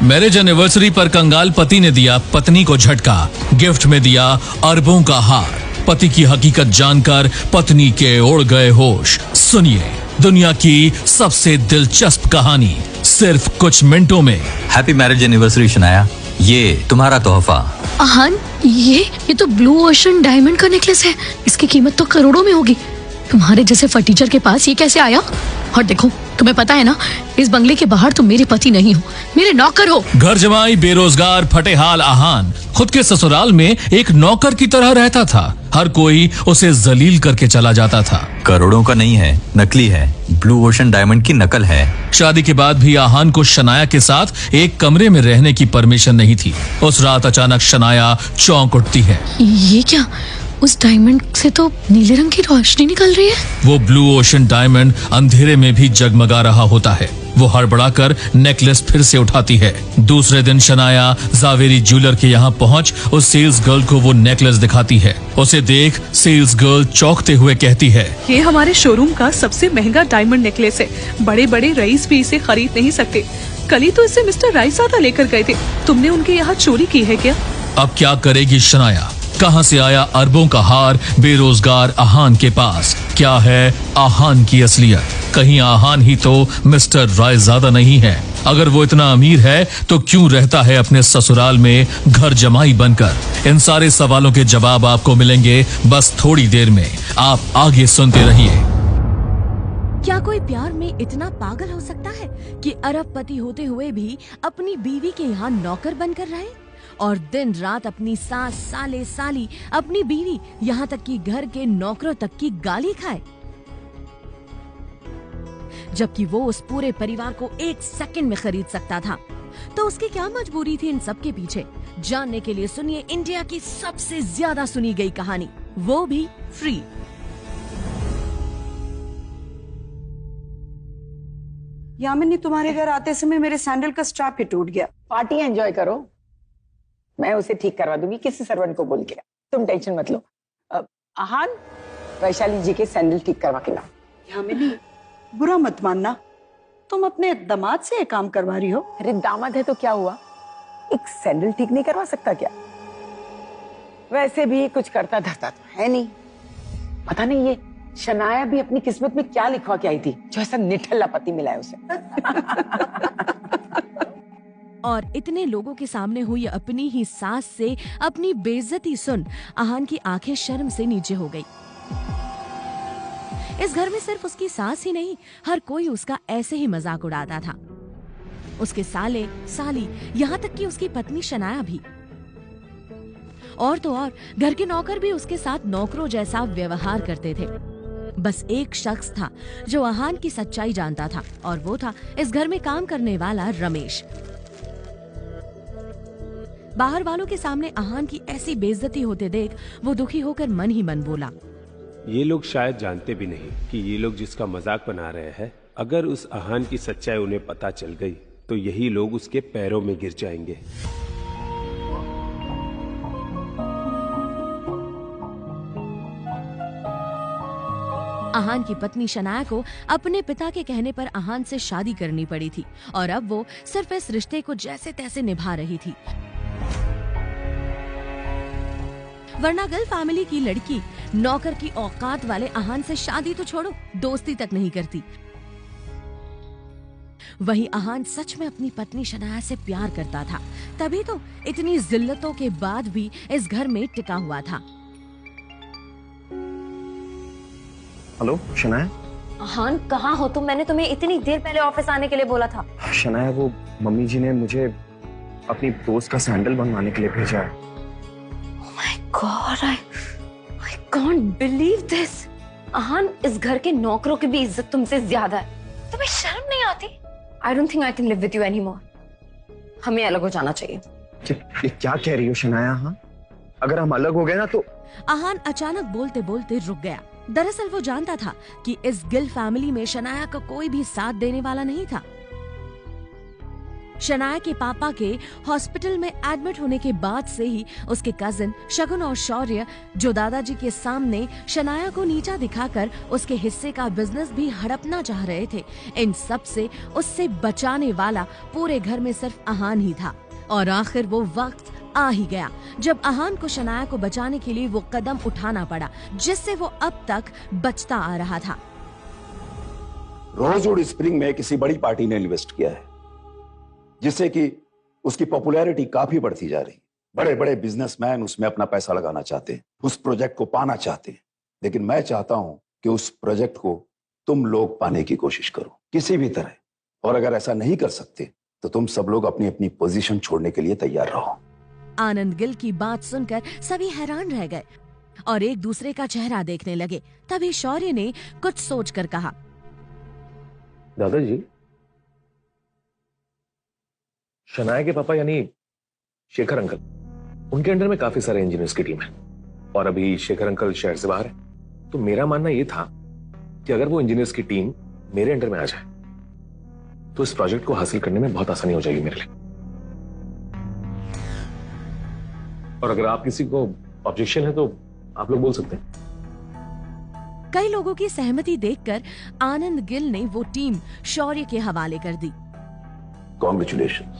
Marriage anniversary पर कंगाल पति ने दिया पत्नी को झटका, गिफ्ट में दिया अरबों का हार। पति की हकीकत जानकर पत्नी के उड़ गए होश। सुनिए दुनिया की सबसे दिलचस्प कहानी सिर्फ कुछ मिनटों में। हैप्पी मैरिज एनिवर्सरी शनाया, ये तुम्हारा तोहफा। आहान, ये तो ब्लू ओशन डायमंड का नेकलेस है। इसकी कीमत तो करोड़ों में होगी। तुम्हारे जैसे फटीचर के पास ये कैसे आया? और देखो, तुम्हें पता है ना, इस बंगले के बाहर तुम मेरे पति नहीं हो, मेरे नौकर हो। घर जमाई बेरोजगार फटेहाल आहान खुद के ससुराल में एक नौकर की तरह रहता था। हर कोई उसे जलील करके चला जाता था। करोड़ों का नहीं है, नकली है। ब्लू ओशन डायमंड की नकल है। शादी के बाद भी आहान को शनाया के साथ एक कमरे में रहने की परमिशन नहीं थी। उस रात अचानक शनाया चौंक उठती है। ये क्या? उस डायमंड से तो नीले रंग की रोशनी निकल रही है। वो ब्लू ओशन डायमंड अंधेरे में भी जगमगा रहा होता है। वो हड़बड़ाकर नेकलेस फिर से उठाती है। दूसरे दिन शनाया जावेरी ज्वेलर के यहाँ पहुँच उस सेल्स गर्ल को वो नेकलेस दिखाती है। उसे देख सेल्स गर्ल चौंकते हुए कहती है, ये हमारे शोरूम का सबसे महंगा डायमंड नेकलेस है। बड़े बड़े रईस भी इसे खरीद नहीं सकते। कल ही तो इसे मिस्टर रायजादा लेकर गए थे। तुमने उनके यहाँ चोरी की है क्या? अब क्या करेगी शनाया? कहां से आया अरबों का हार बेरोजगार आहान के पास? क्या है आहान की असलियत? कहीं आहान ही तो मिस्टर रायजादा नहीं है? अगर वो इतना अमीर है तो क्यों रहता है अपने ससुराल में घर जमाई बनकर? इन सारे सवालों के जवाब आपको मिलेंगे बस थोड़ी देर में। आप आगे सुनते रहिए। क्या कोई प्यार में इतना पागल हो सकता है कि अरबपति होते हुए भी अपनी बीवी के यहाँ नौकर बनकर रहे और दिन रात अपनी सास, साले, साली, अपनी बीवी, यहाँ तक कि घर के नौकरों तक की गाली खाए, जबकि वो उस पूरे परिवार को एक सेकंड में खरीद सकता था? तो उसकी क्या मजबूरी थी इन सब के पीछे? जानने के लिए सुनिए इंडिया की सबसे ज्यादा सुनी गई कहानी, वो भी फ्री। यामिनी, तुम्हारे घर आते समय मेरे सैंडल का स्ट्रैप ही टूट गया। पार्टी एंजॉय करो, मैं उसे ठीक करवा दूंगी किसी सर्वेंट को बोल के। तुम टेंशन मत लो। आहान, वैशाली जी के सैंडल ठीक करवा के लाओ। यामिनी, बुरा मत मानना, तुम अपने दामाद से ये काम करवा रही हो। अरे दामाद है तो क्या हुआ, एक सैंडल ठीक नहीं करवा सकता क्या? वैसे भी कुछ करता धरता तो है नहीं। पता नहीं ये शनाया भी अपनी किस्मत में क्या लिखवा के आई थी जो ऐसा निठल्ला पति मिला है उसे। और इतने लोगों के सामने हुई अपनी ही सास से अपनी बेइज्जती सुन आहान की आंखें शर्म से नीचे हो गई। इस घर में सिर्फ उसकी सास ही नहीं, हर कोई उसका ऐसे ही मजाक उड़ाता था। उसके साले, साली, यहाँ तक कि उसकी पत्नी शनाया भी। और तो और घर के नौकर भी उसके साथ नौकरों जैसा व्यवहार करते थे। बस एक शख्स था जो आहान की सच्चाई जानता था, और वो था इस घर में काम करने वाला रमेश। बाहर वालों के सामने आहान की ऐसी बेइज्जती होते देख वो दुखी होकर मन ही मन बोला, ये लोग शायद जानते भी नहीं कि ये लोग जिसका मजाक बना रहे हैं, अगर उस आहान की सच्चाई उन्हें पता चल गई तो यही लोग उसके पैरों में गिर जाएंगे। आहान की पत्नी शनाया को अपने पिता के कहने पर आहान से शादी करनी पड़ी थी, और अब वो सिर्फ इस रिश्ते को जैसे तैसे निभा रही थी। वरना गल फैमिली की लड़की नौकर की औकात वाले आहान से शादी तो छोड़ो, दोस्ती तक नहीं करती। वहीं आहान सच में अपनी पत्नी शनाया से प्यार करता था, तभी तो इतनी जिल्लतों के बाद भी इस घर में टिका हुआ था। हेलो शनाया। आहान, कहाँ हो तुम? मैंने तुम्हें इतनी देर पहले ऑफिस आने के लिए बोला था। शनाया, वो मम्मी जी ने मुझे अपनी दोस्त का सैंडल बनवाने के लिए भेजा है। God, I can't believe this. आहान, इस घर के नौकरों की भी इज्जत तुमसे ज्यादा है। तुम्हें शर्म नहीं आती? I don't think I can live with you anymore. हमें अलग हो जाना चाहिए। ये क्या कह रही हो शनाया? हाँ, अगर हम अलग हो गए ना तो। आहान अचानक बोलते बोलते रुक गया। दरअसल वो जानता था कि इस गिल फैमिली में शनाया का कोई भी साथ देने वाला नहीं था। शनाया के पापा के हॉस्पिटल में एडमिट होने के बाद से ही उसके कजिन शगुन और शौर्य, जो दादाजी के सामने शनाया को नीचा दिखाकर उसके हिस्से का बिजनेस भी हड़पना चाह रहे थे, इन सब से उससे बचाने वाला पूरे घर में सिर्फ आहान ही था। और आखिर वो वक्त आ ही गया जब आहान को शनाया को बचाने के लिए वो कदम उठाना पड़ा जिससे वो अब तक बचता आ रहा था। रोजवुड स्प्रिंग में किसी बड़ी पार्टी ने इन्वेस्ट किया है, जिससे कि उसकी पॉपुलैरिटी काफी बढ़ती जा रही। बड़े बड़े बिजनेसमैन उसमें अपना पैसा लगाना चाहते हैं, उस प्रोजेक्ट को पाना चाहते हैं। लेकिन मैं चाहता हूं कि उस प्रोजेक्ट को तुम लोग पाने की कोशिश करो किसी भी तरह। और अगर ऐसा नहीं कर सकते तो तुम सब लोग अपनी अपनी पोजीशन छोड़ने के लिए तैयार रहो। आनंद गिल की बात सुनकर सभी हैरान रह गए और एक दूसरे का चेहरा देखने लगे। तभी शौर्य ने कुछ सोचकर कहा, दादाजी, शनाया के पापा यानी शेखर अंकल, उनके अंडर में काफी सारे इंजीनियर्स की टीम है और अभी शेखर अंकल शहर से बाहर है। तो मेरा मानना यह था कि अगर वो इंजीनियर्स की टीम मेरे अंडर में आ जाए तो इस प्रोजेक्ट को हासिल करने में बहुत आसानी हो जाएगी मेरे लिए। और अगर आप किसी को ऑब्जेक्शन है तो आप लोग बोल सकते हैं। कई लोगों की सहमति देखकर आनंद गिल ने वो टीम शौर्य के हवाले कर दी। कॉन्ग्रेचुलेशंस।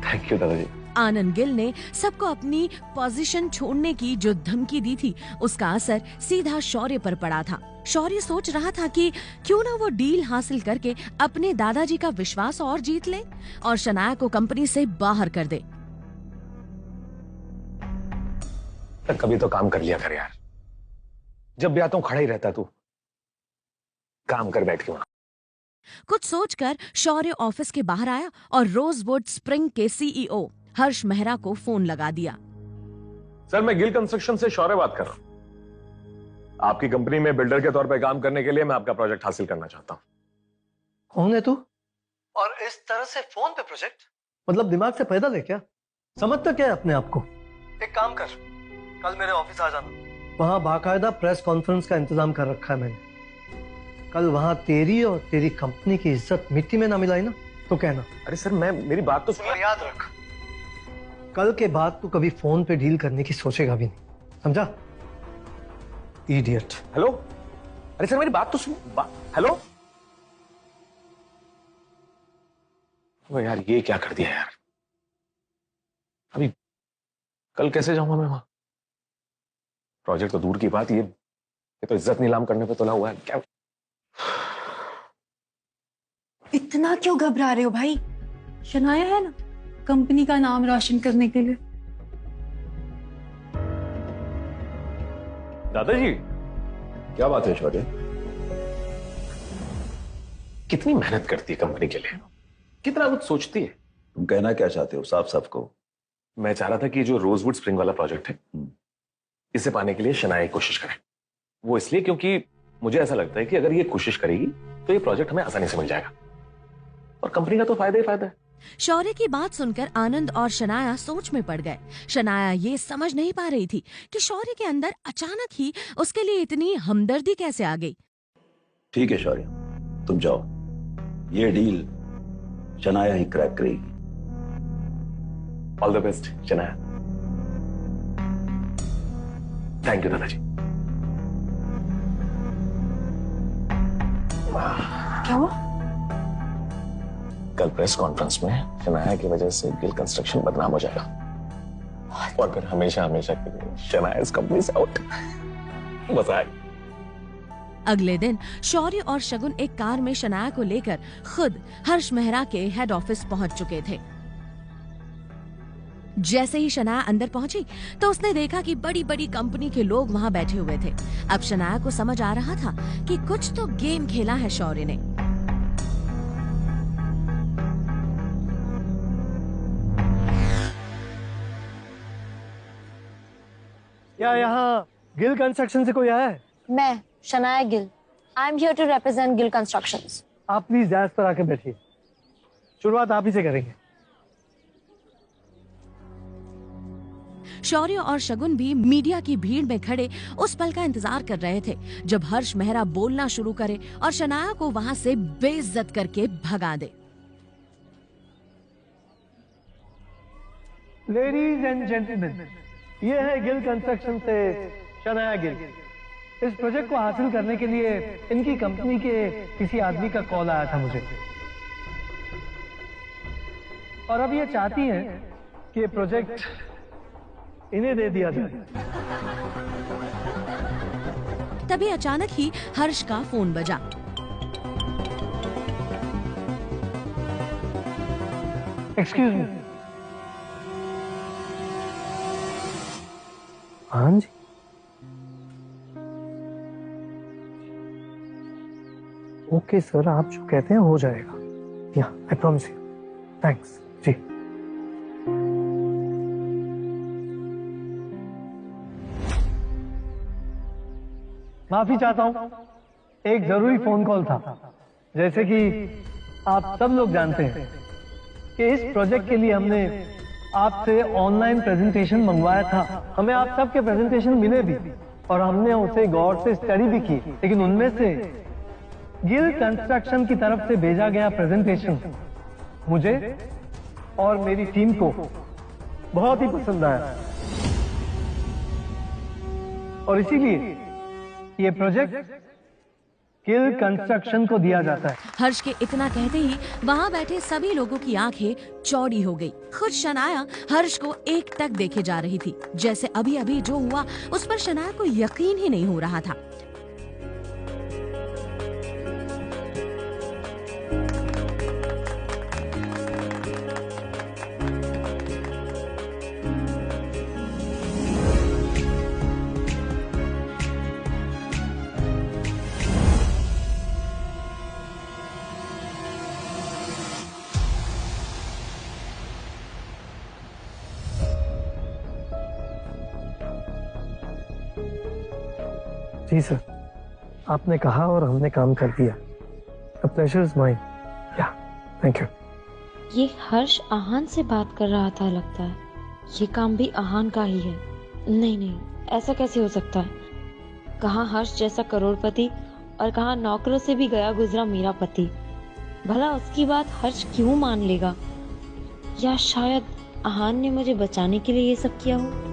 थैंक यू दादाजी। आनंद गिल ने सबको अपनी पोजीशन छोड़ने की जो धमकी दी थी उसका असर सीधा शौर्य पर पड़ा था। शौर्य सोच रहा था कि क्यों ना वो डील हासिल करके अपने दादाजी का विश्वास और जीत ले और शनाया को कंपनी से बाहर कर दे। कभी तो काम कर लिया कर यार, जब भी आता हूं खड़ा ही रहता तू, काम कर बैठ के वहां। कुछ सोचकर शौर्य ऑफिस के बाहर आया और रोजवुड स्प्रिंग के सीईओ हर्ष मेहरा को फोन लगा दिया। सर, मैं गिल कंस्ट्रक्शन से शौर्य बात कर रहा हूं। आपकी कंपनी में बिल्डर के तौर पर काम करने के लिए मैं आपका प्रोजेक्ट हासिल करना चाहता हूं। कौन है तू? और इस तरह से फोन पे प्रोजेक्ट? मतलब दिमाग से पैदल है क्या? समझता क्या है अपने आप को? एक काम कर, कल मेरे ऑफिस आ जाना। वहां बाकायदा प्रेस कॉन्फ्रेंस का इंतजाम कर रखा है मैंने। कल वहां तेरी और तेरी कंपनी की इज्जत मिट्टी में ना मिलाई ना तो कहना। अरे सर, मेरी बात तो सुन। याद रख, कल के बाद तू कभी फोन पे डील करने की सोचेगा भी नहीं, समझा? इडियट। हेलो, अरे सर मेरी बात तो सुन। हेलो। ओ यार, ये क्या कर दिया यार। अभी कल कैसे जाऊंगा मैं वहां? प्रोजेक्ट तो दूर की बात, ये तो इज्जत नीलाम करने पे तुला हुआ है क्या। इतना क्यों घबरा रहे हो भाई? शनाया है ना कंपनी का नाम रोशन करने के लिए। दादाजी, क्या बात है शौर्य? कितनी मेहनत करती है कंपनी के लिए, कितना कुछ सोचती है। तुम कहना क्या चाहते हो? साफ साफ कहो। मैं चाह रहा था कि जो रोजवुड स्प्रिंग वाला प्रोजेक्ट है, इसे पाने के लिए शनाया कोशिश करें। वो इसलिए क्योंकि मुझे ऐसा लगता है कि अगर ये कोशिश करेगी तो ये प्रोजेक्ट हमें आसानी से मिल जाएगा और कंपनी का तो फायदा ही फायदा है। शौर्य की बात सुनकर आनंद और शनाया सोच में पड़ गए। शनाया ये समझ नहीं पा रही थी कि शौर्य के अंदर अचानक ही उसके लिए इतनी हमदर्दी कैसे आ गई। ठीक है शौर्य, तुम जाओ, ये डील शनाया ही क्रैक करेगी। All the best Shanaya. Thank you दादाजी। क्या हुआ? कल प्रेस कॉन्फ्रेंस में शनाया की वजह से गिल कंस्ट्रक्शन बदनाम हो जाएगा और फिर हमेशा हमेशा के लिए शनाया इस कंपनी से आउट। मजा आएगा। अगले दिन शौर्य और शगुन एक कार में शनाया को लेकर खुद हर्ष मेहरा के हेड ऑफिस पहुंच चुके थे। जैसे ही शनाया अंदर पहुंची तो उसने देखा कि बड़ी बड़ी कंपनी के लोग वहां बैठे हुए थे। अब शनाया को समझ आ रहा था कि कुछ तो गेम खेला है शौर्य ने। क्या यहाँ गिल कंस्ट्रक्शन से कोई आया है? मैं Shanaya Gill. I am here to represent Gill Constructions. आप प्लीज डैश पर आके बैठिए, शुरुआत आप ही से करेंगे। शौर्य और शगुन भी मीडिया की भीड़ में खड़े उस पल का इंतजार कर रहे थे जब हर्ष मेहरा बोलना शुरू करे और शनाया को वहां से बेइज्जत करके भगा दे। लेडीज एंड जेंटलमैन, ये है गिल कंस्ट्रक्शन से शनाया गिल। इस प्रोजेक्ट को हासिल करने के लिए इनकी कंपनी के किसी आदमी का कॉल आया था मुझे, और अब ये चाहती हैं कि ये प्रोजेक्ट इन्हें दे दिया जाए। तभी अचानक ही हर्ष का फोन बजा। Excuse me. हाँ जी। ओके सर, आप जो कहते हैं हो जाएगा। या आई प्रॉमिस यू। थैंक्स जी। माफी चाहता हूं, एक जरूरी फोन कॉल था। जैसे कि आप सब लोग जानते हैं कि इस प्रोजेक्ट के लिए हमने आपसे ऑनलाइन प्रेजेंटेशन मंगवाया था। हमें आप सबके प्रेजेंटेशन मिले भी और हमने उसे गौर से स्टडी भी की, लेकिन उनमें से गिल कंस्ट्रक्शन की तरफ से भेजा गया प्रेजेंटेशन मुझे और मेरी टीम को बहुत ही पसंद आया, और इसीलिए ये प्रोजेक्ट गिल कंस्ट्रक्शन को दिया जाता है। हर्ष के इतना कहते ही वहाँ बैठे सभी लोगों की आंखें चौड़ी हो गई। खुद शनाया हर्ष को एकटक देखे जा रही थी, जैसे अभी अभी जो हुआ उस पर शनाया को यकीन ही नहीं हो रहा था। जी सर, आपने कहा और हमने काम कर दिया। The pleasure is mine. Yeah, thank you. ये हर्ष आहान से बात कर रहा था, लगता है ये काम भी आहान का ही है। नहीं नहीं, ऐसा कैसे हो सकता है? कहाँ हर्ष जैसा करोड़पति और कहाँ नौकरों से भी गया गुजरा मेरा पति। भला उसकी बात हर्ष क्यों मान लेगा? या शायद आहान ने मुझे बचाने के लिए ये सब किया हो।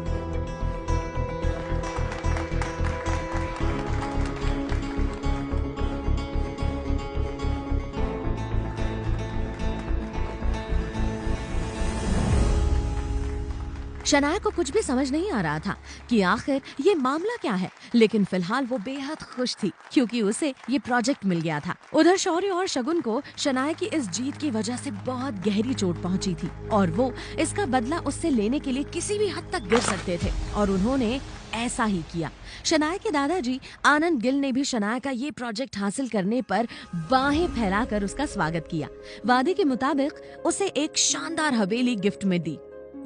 शनाया को कुछ भी समझ नहीं आ रहा था कि आखिर ये मामला क्या है, लेकिन फिलहाल वो बेहद खुश थी क्योंकि उसे ये प्रोजेक्ट मिल गया था। उधर शौर्य और शगुन को शनाया की इस जीत की वजह से बहुत गहरी चोट पहुंची थी और वो इसका बदला उससे लेने के लिए किसी भी हद तक गिर सकते थे, और उन्होंने ऐसा ही किया। शनाया के दादाजी आनंद गिल ने भी शनाया का ये प्रोजेक्ट हासिल करने पर बाहें फैलाकर उसका स्वागत किया। वादे के मुताबिक उसे एक शानदार हवेली गिफ्ट में दी।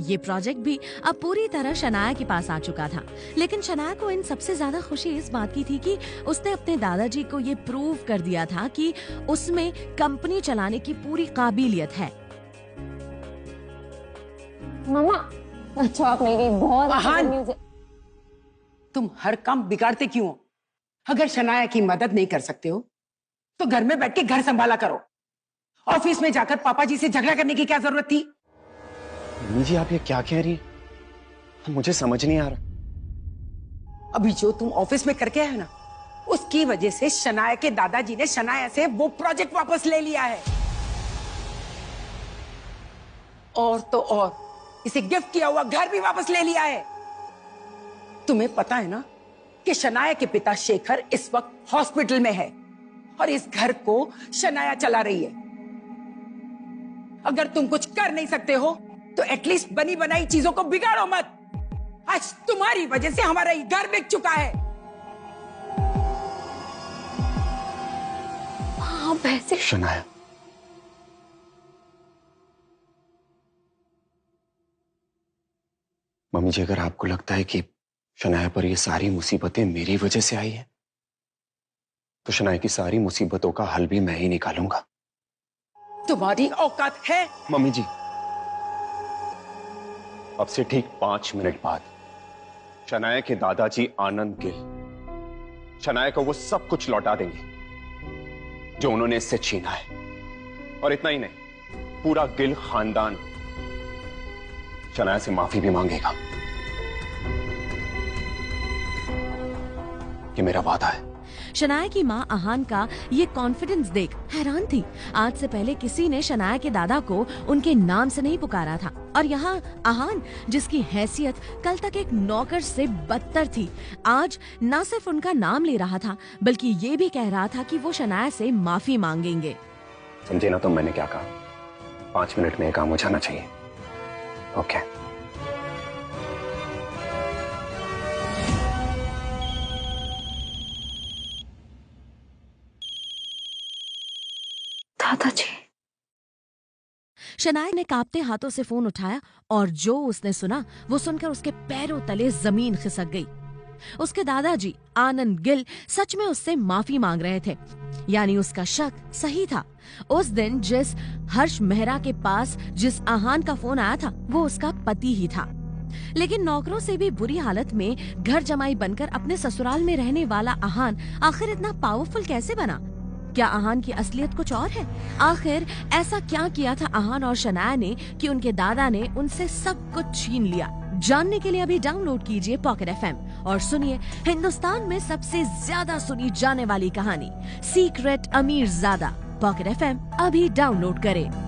ये प्रोजेक्ट भी अब पूरी तरह शनाया के पास आ चुका था, लेकिन शनाया को इन सबसे ज्यादा खुशी इस बात की थी कि उसने अपने दादाजी को ये प्रूव कर दिया था कि उसमें कंपनी चलाने की पूरी काबिलियत है। मामा, अच्छा आप मेरी बहुत आहान, न्यूज़ है। तुम हर काम बिगाड़ते क्यों हो? अगर शनाया की मदद नहीं कर सकते हो तो घर में बैठ के घर संभाला करो। ऑफिस में जाकर पापा जी से झगड़ा करने की क्या जरूरत थी? मम्मी जी, आप ये क्या कह रही हैं? मुझे समझ नहीं आ रहा। अभी जो तुम ऑफिस में करके आए ना, उसकी वजह से शनाया के दादाजी ने शनाया से वो प्रोजेक्ट वापस ले लिया है, और तो और इसे गिफ्ट किया हुआ घर भी वापस ले लिया है। तुम्हें पता है ना कि शनाया के पिता शेखर इस वक्त हॉस्पिटल में है और इस घर को शनाया चला रही है। अगर तुम कुछ कर नहीं सकते हो तो एटलीस्ट बनी बनाई चीजों को बिगाड़ो मत। आज तुम्हारी वजह से हमारा ये घर बिक चुका है। आप ऐसे शनाया, मम्मी जी, अगर आपको लगता है कि शनाया पर ये सारी मुसीबतें मेरी वजह से आई हैं, तो शनाया की सारी मुसीबतों का हल भी मैं ही निकालूंगा। तुम्हारी औकात है? मम्मी जी, अब से ठीक 5 मिनट बाद शनाया के दादाजी आनंद गिल शनाया को वो सब कुछ लौटा देंगे जो उन्होंने इससे छीना है। और इतना ही नहीं, पूरा गिल खानदान शनाया से माफी भी मांगेगा। ये मेरा वादा है। शनाया की माँ आहान का ये कॉन्फिडेंस देख हैरान थी। आज से पहले किसी ने शनाया के दादा को उनके नाम से नहीं पुकारा था, और यहाँ आहान, जिसकी हैसियत कल तक एक नौकर से बदतर थी, आज न सिर्फ उनका नाम ले रहा था बल्कि ये भी कह रहा था कि वो शनाया से माफी मांगेंगे। समझे ना तुम मैंने क्या कहा? 5 मिनट में काम हो जाना चाहिए। ओके। दादाजी। शनाया ने कांपते हाथों से फोन उठाया और जो उसने सुना वो सुनकर उसके पैरों तले जमीन खिसक गई। उसके दादाजी आनंद गिल सच में उससे माफी मांग रहे थे, यानी उसका शक सही था। उस दिन जिस हर्ष मेहरा के पास जिस आहान का फोन आया था वो उसका पति ही था। लेकिन नौकरों से भी बुरी हालत में घर जमाई बनकर अपने ससुराल में रहने वाला आहान आखिर इतना पावरफुल कैसे बना? क्या आहान की असलियत कुछ और है? आखिर ऐसा क्या किया था आहान और शनाया ने कि उनके दादा ने उनसे सब कुछ छीन लिया? जानने के लिए अभी डाउनलोड कीजिए पॉकेट FM और सुनिए हिंदुस्तान में सबसे ज्यादा सुनी जाने वाली कहानी सीक्रेट अमीरजादा। पॉकेट FM अभी डाउनलोड करें।